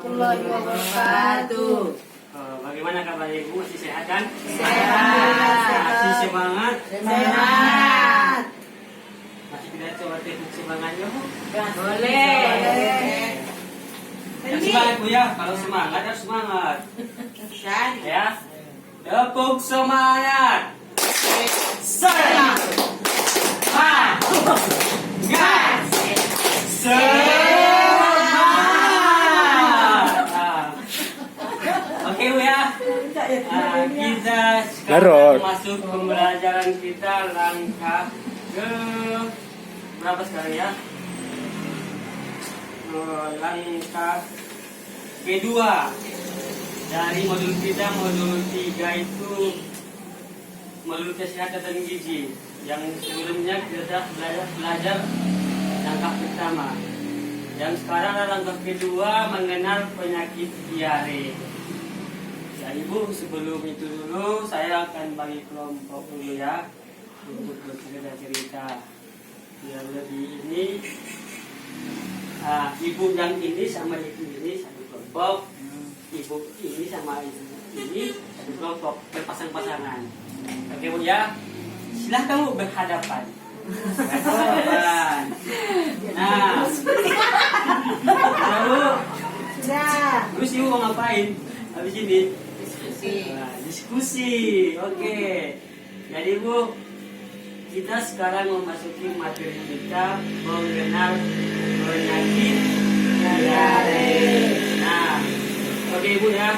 warahmatullahi wabarakatuh. Bagaimana kabar Ibu? Masih sehat kan? Sehat. Masih semangat? Sehat. Masih tidak coba teknik semangatnya Bu? Boleh. Yang semangat Bu ya, kalau semangat harus semangat. Ya, tepuk semangat. Semangat. Oke Bu ya. Kita sekarang masuk pembelajaran kita langkah ke berapa sekarang ya? Langkah kedua dari modul kita, modul 3 itu modul kesehatan dan gizi. Yang sebelumnya kita belajar langkah pertama. Yang sekarang langkah kedua mengenal penyakit diare. Ya Ibu, sebelum itu dulu saya akan bagi kelompok dulu ya untuk bercerita-cerita. Biar lebih ini. Ibu yang ini sama ibu ini satu kelompok, ibu ini sama ibu ini satu kelompok, berpasang-pasangan. Oke Bu ya, silahkan Bu berhadapan. Nah, lalu terus Ibu mau ngapain? Habis ini diskusi. Oke. Jadi Bu, kita sekarang memasuki materi kita mengenal penyakit diare. Nah, oke Ibu ya.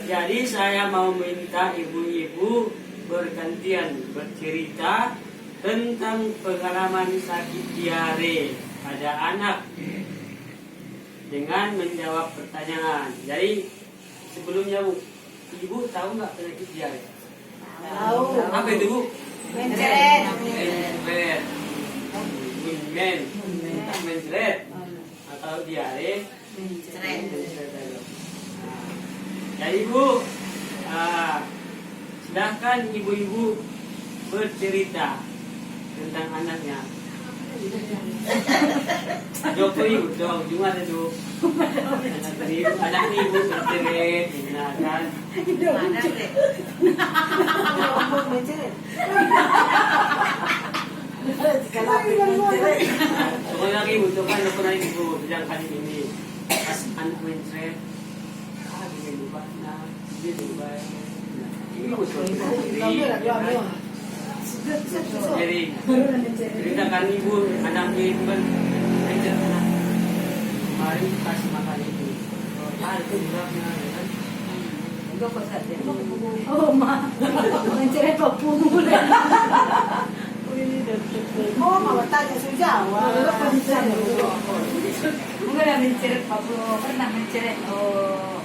Jadi saya mau minta ibu-ibu bergantian bercerita tentang pengalaman sakit diare pada anak dengan menjawab pertanyaan. Jadi sebelumnya Bu, Ibu tahu nggak penyakit diare? Tahu. Apa itu Bu? Mencret. Mencret atau diare. Jadi Bu, silahkan ibu-ibu bercerita tentang anaknya. Joko Ibu dong, gimana tuh? Anak ibu bercerit, gimana kan? Sekali lagi Ibu, coba lakukan Ibu bilang kali ini. Pas anak mencret, dia lupa, dia lupa. Ini jadi ceritakan Ibu anaknya itu kan mencret anak. Mari kasih makan itu. Itu berapa kan? Oh ma, mencret papung boleh. Oh mau tanya Jawa. Mungkin mencret papung pernah mencret. Oh,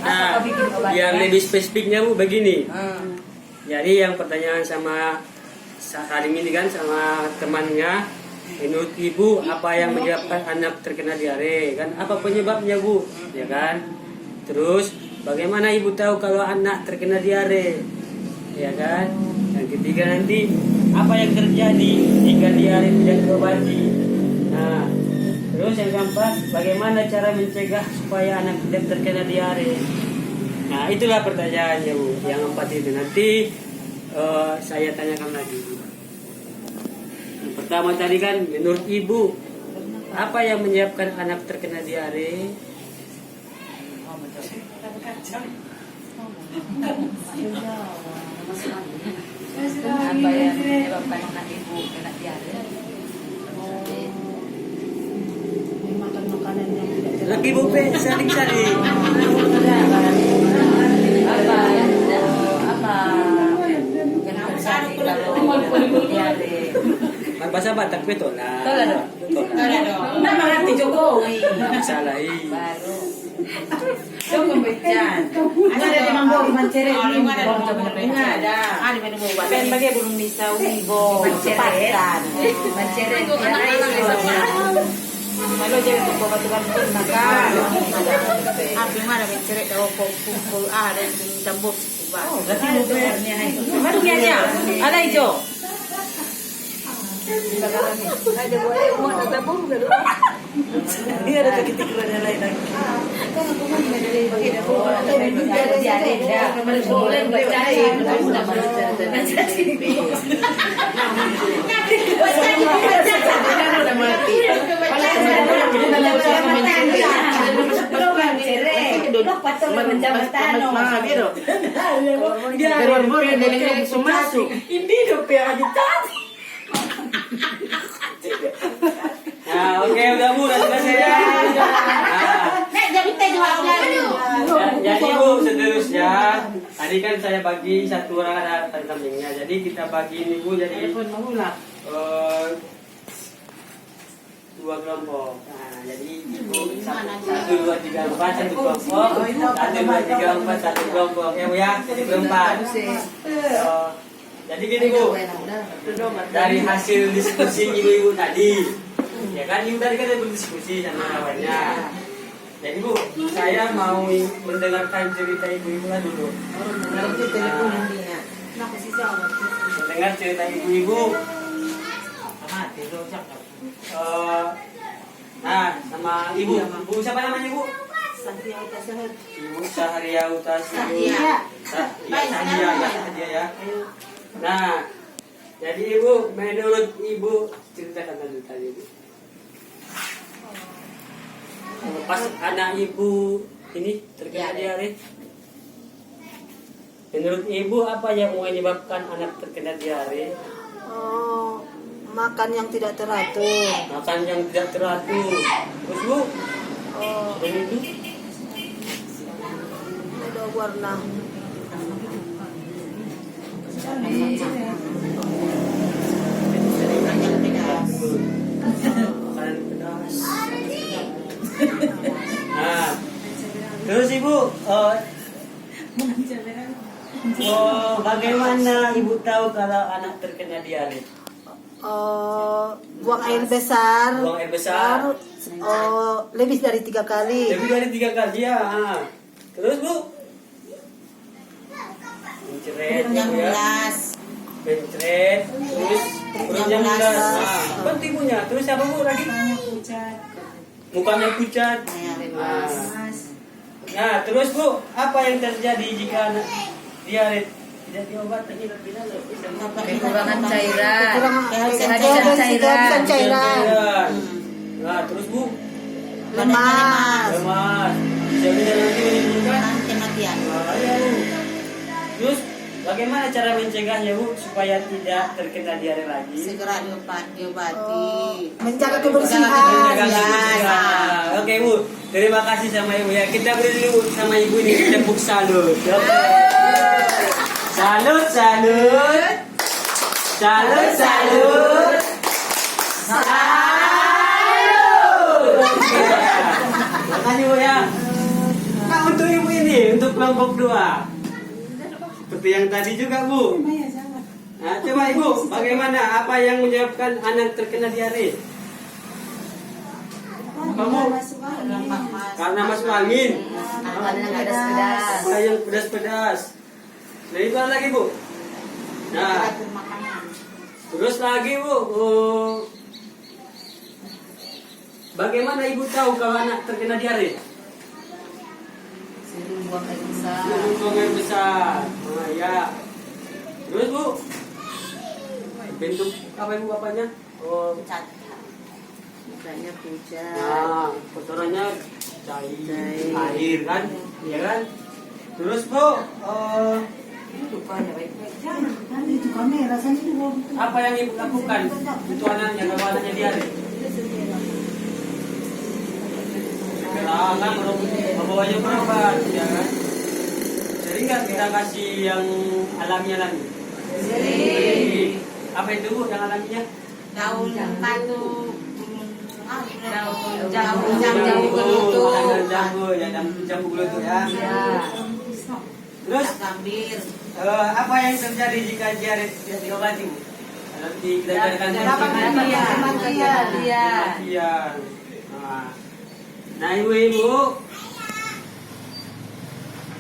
nah, biar lebih spesifiknya Bu begini. Jadi yang pertanyaan sama Salim ini kan sama temannya, menurut Ibu apa yang menyebabkan anak terkena diare kan? Apa penyebabnya Bu? Ya kan? Terus bagaimana Ibu tahu kalau anak terkena diare? Ya kan? Yang ketiga nanti apa yang terjadi jika diare tidak diobati? Nah, terus yang keempat, bagaimana cara mencegah supaya anak tidak terkena diare? Nah, itulah pertanyaannya Bu. Yang empat itu nanti saya tanyakan lagi. Yang pertama tadi kan, menurut Ibu apa yang menyebabkan anak terkena diare? Apa yang menyebabkan anak Ibu kena diare? Makan makanan yang tidak jelas. Lagi Bu, saling-saling. Apa yang terjadi kalau diare? Bahasa Batak betul lah. Tolak dong. Nah, mengerti Jokowi. Salah Baru. Jokowi becan. Ada di Mambo mencret. Ada. Ada di Mambo. Ben bagi belum bisa wibo. Menceret. Menceret. Kalau jadi untuk batukan pun makan. Abi mana menceret kalau kumpul ada yang campur. Oh, berarti mobilnya itu. Baru dia. Ada hijau. Ada boleh mau ada tabung enggak? Dia ada ketik-ketikan yang lain lagi. Kan aku mau dari bagi dapur atau di ada boleh baca Nah, oke udah Bu, udah selesai ya. Jadi Bu, seterusnya tadi kan saya bagi satu orang ada temennya. Jadi kita bagi ini Bu jadi dua kelompok. Nah, jadi Ibu 1, 2, 3, 4 satu kelompok. 1, 2, 3, 4 satu kelompok. Ya Bu ya, jadi berempat. Jadi gini Bu, dari hasil diskusi ibu-ibu tadi, ya kan ibu tadi kan berdiskusi sama kawannya. Jadi Bu, saya mau mendengarkan cerita ibu-ibu lah dulu. Mendengar cerita ibu-ibu. Nah, sama ibu. Ibu siapa namanya Ibu? Ibu Sahria Utasio. Sahria ya. Nah, jadi Ibu, menurut Ibu ceritakan tadi Ibu. Pas anak Ibu ini terkena diare, menurut Ibu apa yang menyebabkan anak terkena diare? Makan yang tidak teratur. Makan yang tidak teratur. Terus Bu, dan itu Ada warna. makanan pedas. Nah, terus Ibu, bagaimana Ibu tahu kalau anak terkena diare? Buang air besar. Buang air besar. Lebih dari 3 kali. Lebih dari 3 kali ya. Terus Bu, mencret, mencret, terus perutnya mulas. Nah, penting punya. Terus apa Bu lagi? Mukanya pucat. Nah, terus Bu, apa yang terjadi jika anak diare tidak diobati? Kekurangan cairan. Kehadiran cairan. Nah, terus Bu, Lemas. lemas. Jadi nanti menimbulkan Kematian. bahaya Bu. Terus bagaimana cara mencegahnya Bu supaya tidak terkena diare lagi? Segera diobati. Menjaga kebersihan. Oke Bu, terima kasih sama Ibu ya. Kita beri dulu sama Ibu ini tepuk salut. Salut, salut. Salut, salut. Salut. Terima kasih Bu ya. Nah, untuk Ibu ini, untuk kelompok 2. Seperti yang tadi juga Bu. Nah, coba Ibu, bagaimana? Apa yang menyebabkan anak terkena diare? Kamu? Karena masuk angin. Makanan yang pedas-pedas. Makanan yang pedas-pedas. Nah, itu apa lagi Bu? Nah, terus lagi Bu, bagaimana Ibu tahu kalau anak terkena diare? Suruh buang air besar. Buang air besar. Nah, ya. Terus Bu, bentuk apa Ibu bapaknya? Mukanya pucat. Nah, kotorannya cair, air kan? Iya kan? Terus Bu, Itu kamera rasanya itu. apa yang Ibu lakukan untuk anaknya kalau anaknya diare? Kerangan, membawanya berobat, ya kan? Sering nggak kita kasih yang alami-alami? Sering. Apa itu Bu yang alaminya? Daun batu. Jambu gelutuk ya. Terus Gambir. apa yang terjadi jika diare tidak diobati Bu? Nanti kita jadikan kematian. Nah, ibu-ibu,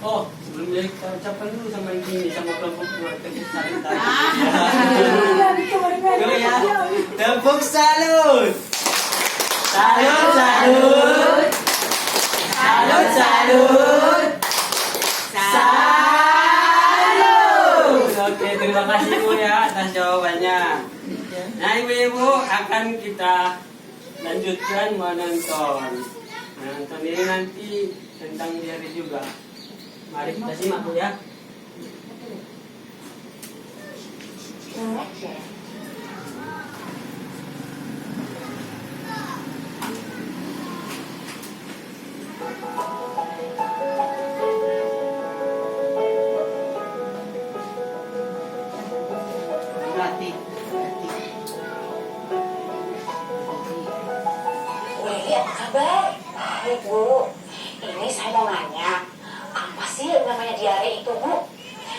Oh, sebelum dia kita ucapkan dulu sama ini sama kelompok keluarga saling tadi. Dulu ya. Tepuk salut. Salut, salut. Salut, salut. Salut. Oke, terima kasih Bu ya atas jawabannya. Nah, ibu-ibu akan kita lanjutkan menonton. Menonton ini nanti tentang diare juga. Mari kita simak Bu ya. Wih, apa kabar? Baik, Bu. Ini saya mau nanya, apa sih yang namanya diare itu, Bu?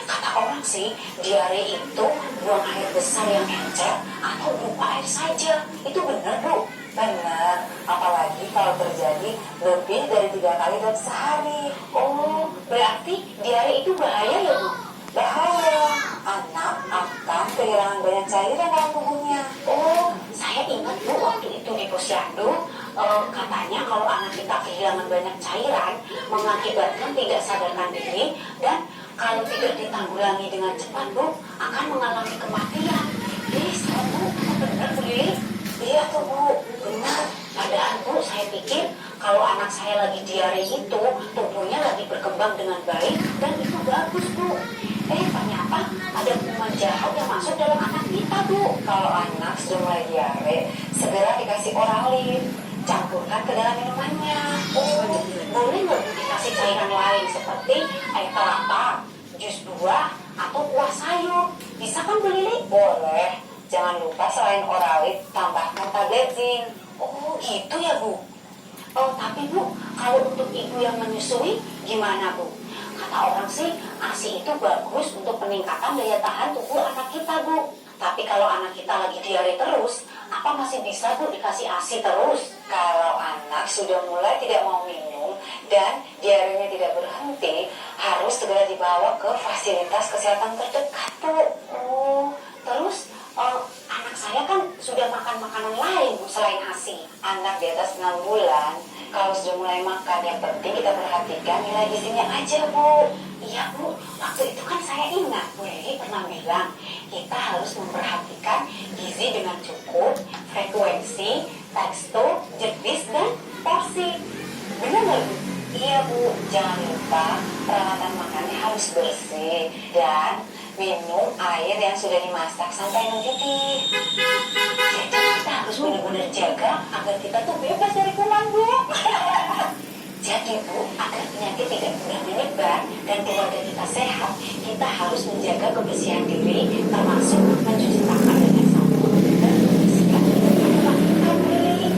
Kata orang sih, diare itu buang air besar yang encer atau berupa air saja. Itu benar, Bu? Benar. Apalagi kalau terjadi lebih dari 3 kali dalam sehari. Oh, berarti diare itu bahaya ya, Bu? Bahaya. Anak akan kehilangan banyak cairan dalam tubuhnya. Oh, saya ingat Bu waktu itu di posyandu, katanya kalau anak kita kehilangan banyak cairan mengakibatkan tidak sadarkan diri dan kalau tidak ditanggulangi dengan cepat Bu akan mengalami kematian. Serem Bu, benar Bu Lili? Iya tuh Bu, benar. Padahal Bu saya pikir kalau anak saya lagi diare itu tubuhnya lagi berkembang dengan baik dan itu bagus Bu. Ternyata ada kuman jahat yang masuk dalam anak kita Bu. Kalau anak sudah mulai diare, segera dikasih oralin, campurkan ke dalam minumannya. Boleh nggak dikasih cairan lain seperti air kelapa, jus buah, atau buah sayur? Bisa kan Bu Lili? Boleh. Jangan lupa selain oralin, tambahkan tablet zinc. Oh gitu ya Bu. Oh tapi Bu, kalau untuk ibu yang menyusui gimana Bu? Kata orang sih, ASI itu bagus untuk peningkatan daya tahan tubuh anak kita Bu. Tapi kalau anak kita lagi diare terus, apa masih bisa Bu dikasih ASI terus? Kalau anak sudah mulai tidak mau minum dan diarenya tidak berhenti, harus segera dibawa ke fasilitas kesehatan terdekat Bu. Oh, terus anak saya kan sudah makan makanan lain Bu selain ASI. Anak di atas 6 bulan kalau sudah mulai makan, yang penting kita perhatikan nilai gizinya aja Bu. Iya Bu, waktu itu kan saya ingat Bu Lili pernah bilang kita harus memperhatikan gizi dengan cukup, frekuensi, tekstur, jenis, dan porsi. Benar nggak Bu? Iya Bu, jangan lupa peralatan makannya harus bersih dan minum air yang sudah dimasak sampai mendidih. Jadi kita harus benar-benar jaga agar kita tuh bebas dari kuman Bu. Jadi Bu, agar penyakit tidak mudah menyebar dan keluarga kita sehat, kita harus menjaga kebersihan diri, termasuk mencuci tangan dengan sabun dan membersihkan tempat diri.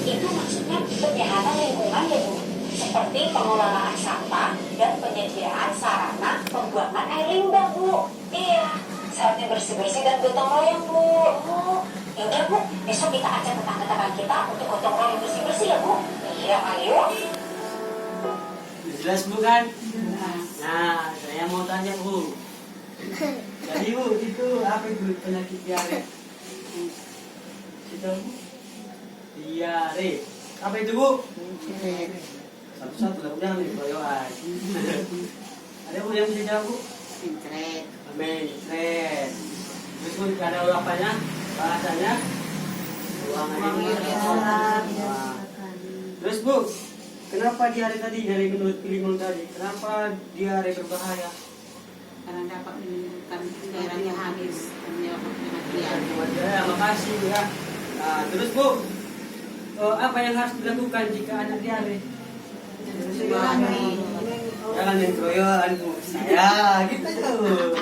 Itu maksudnya penyehatan lingkungan ya Bu, seperti pengelolaan sampah dan penyediaan sarana pembuangan air limbah Bu. Iya, saatnya bersih-bersih dan gotong royong Bu. Oh, yaudah Bu, besok kita ajak tetangga-tetangga kita untuk gotong royong bersih-bersih ya Bu. Iya, ayo. Jelas Bu kan? Nah, saya mau tanya Bu. Jadi Bu, itu apa itu penyakit diare? Itu Bu? Diare. Apa itu Bu? Satu-satu lah, jangan dikeroyokan. Ada Bu yang bisa jawab Bu? Internet. Mencret. Terus Bu, ada apanya? Bahasanya? Buang air besar. Terus Bu, kenapa diare tadi dari menurut Pilimon tadi? Kenapa diare berbahaya? Karena dapat menimbulkan daerahnya habis dan menyebabkan kematian. Ya, makasih ya. Nah, terus Bu, apa yang harus dilakukan jika anak diare? Jangan main keroyokan Bu. Saya gitu tuh.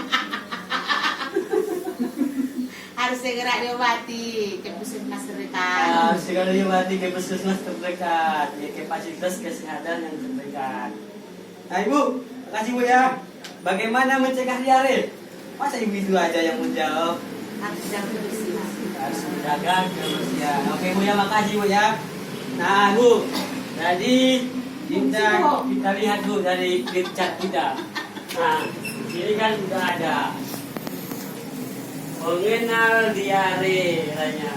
Harus segera diobati ke puskesmas terdekat. Harus segera diobati ke puskesmas terdekat, ya, ke fasilitas kesehatan yang terdekat. Nah Ibu, makasih Bu ya. Bagaimana mencegah diare? Masa Ibu itu aja yang menjawab? Harus jaga kebersihan. Harus menjaga kebersihan. Oke Bu ya, makasih Bu ya. Nah Bu, jadi Kita lihat dulu dari klip chat kita. Nah, di sini kan sudah ada mengenal diare katanya.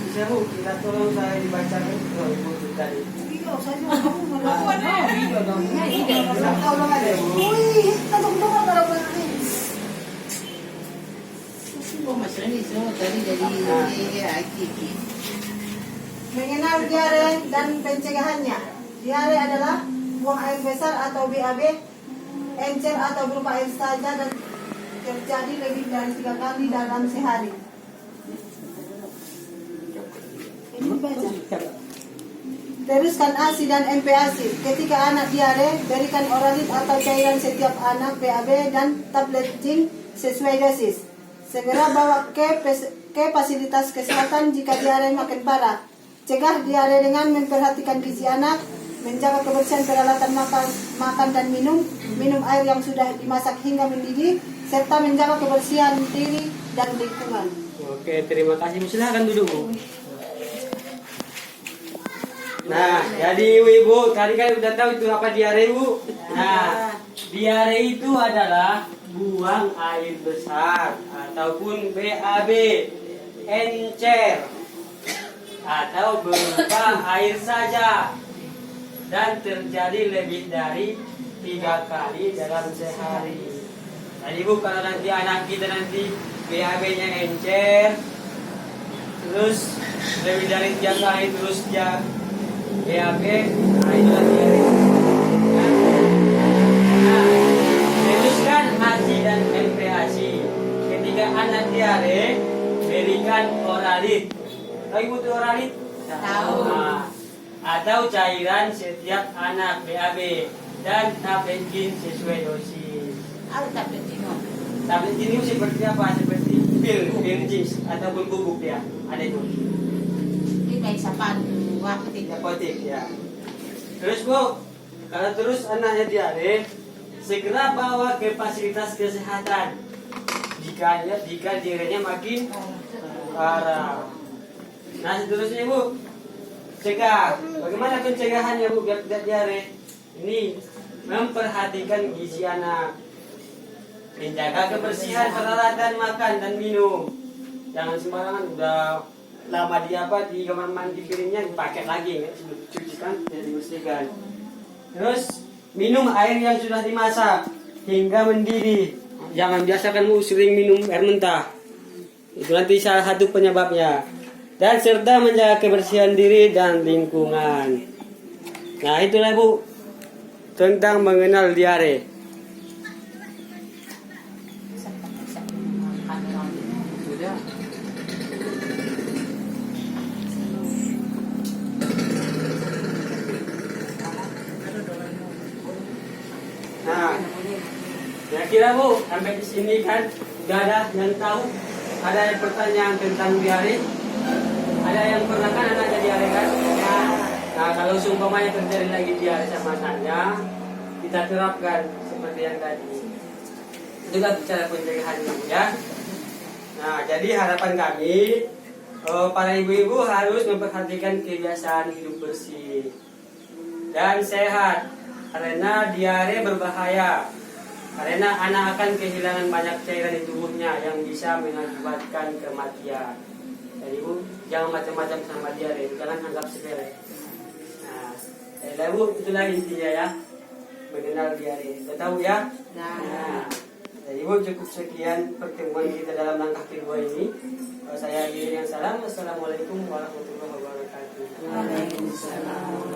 Bisa Bu, kita tolong saya dibacakan Ibu tadi. Iya, saya kamu malah. Iya dong. Tolong ada. Wih, tolong para penari. Oh, Mas Rani semua tadi dari IT. Mengenal diare dan pencegahannya. Diare adalah buang air besar atau BAB, encer atau berupa air saja dan terjadi lebih dari 3 kali dalam sehari. Ini baca. Teruskan ASI dan MPASI. Ketika anak diare, berikan oralit atau cairan setiap anak BAB dan tablet zinc sesuai dosis. Segera bawa ke fasilitas kesehatan jika diare makin parah. Cegah diare dengan memperhatikan gizi anak, menjaga kebersihan peralatan makan dan minum air yang sudah dimasak hingga mendidih, serta menjaga kebersihan diri dan lingkungan. Oke, terima kasih Bu. Silakan duduk Bu. Nah, jadi Ibu, tadi kan udah tahu itu apa diare Bu. Nah, diare itu adalah buang air besar ataupun BAB, encer atau berupa air saja dan terjadi lebih dari 3 kali dalam sehari. Jadi Bu, kalau nanti anak kita nanti BAB-nya encer, terus lebih dari 3 kali terus dia BAB, nah itulah diare. Nah, teruskan ASI dan MPASI. Ketika anak diare, berikan oralit. Tahu Ibu tuh oralit? Tahu. Nah, atau cairan setiap anak BAB dan tablet zinc sesuai dosis. Ada tablet ini. Tablet ini seperti apa? Seperti pil zinc ataupun bubuk ya. Ada itu. Ini kayak sapaan Apotek ya. Terus Bu, kalau terus anaknya diare, segera bawa ke fasilitas kesehatan. Jika diarenya makin parah. Nah seterusnya Bu, cegah. Bagaimana pencegahannya Bu biar tidak diare? Ini memperhatikan gizi anak, menjaga kebersihan peralatan makan dan minum. Jangan sembarangan udah lama di kamar mandi piringnya dipakai lagi, cucikan dan dibersihkan. Terus minum air yang sudah dimasak hingga mendidih. Jangan biasakan Bu sering minum air mentah. Itu nanti salah satu penyebabnya. Dan serta menjaga kebersihan diri dan lingkungan. Nah itulah Bu tentang mengenal diare. Sudah. Nah, kira-kira Bu sampai di sini kan sudah ada yang tahu, ada yang pertanyaan tentang diare, ada yang pernah kan anaknya diare kan? Nah, kalau seumpamanya terjadi lagi diare sama anaknya, kita terapkan seperti yang tadi. Itulah cara pencegahannya Bu ya. Nah, jadi harapan kami para ibu-ibu harus memperhatikan kebiasaan hidup bersih dan sehat. Karena diare berbahaya. Karena anak akan kehilangan banyak cairan di tubuhnya yang bisa mengakibatkan kematian. Jadi Bu, jangan macam-macam sama diare, jangan anggap sepele. Nah, jadi Bu, itulah intinya ya, mengenal diare. Kita tahu ya. Nah, jadi Bu, cukup sekian pertemuan kita dalam langkah kedua ini. Saya akhiri dengan salam. Assalamualaikum warahmatullahi wabarakatuh.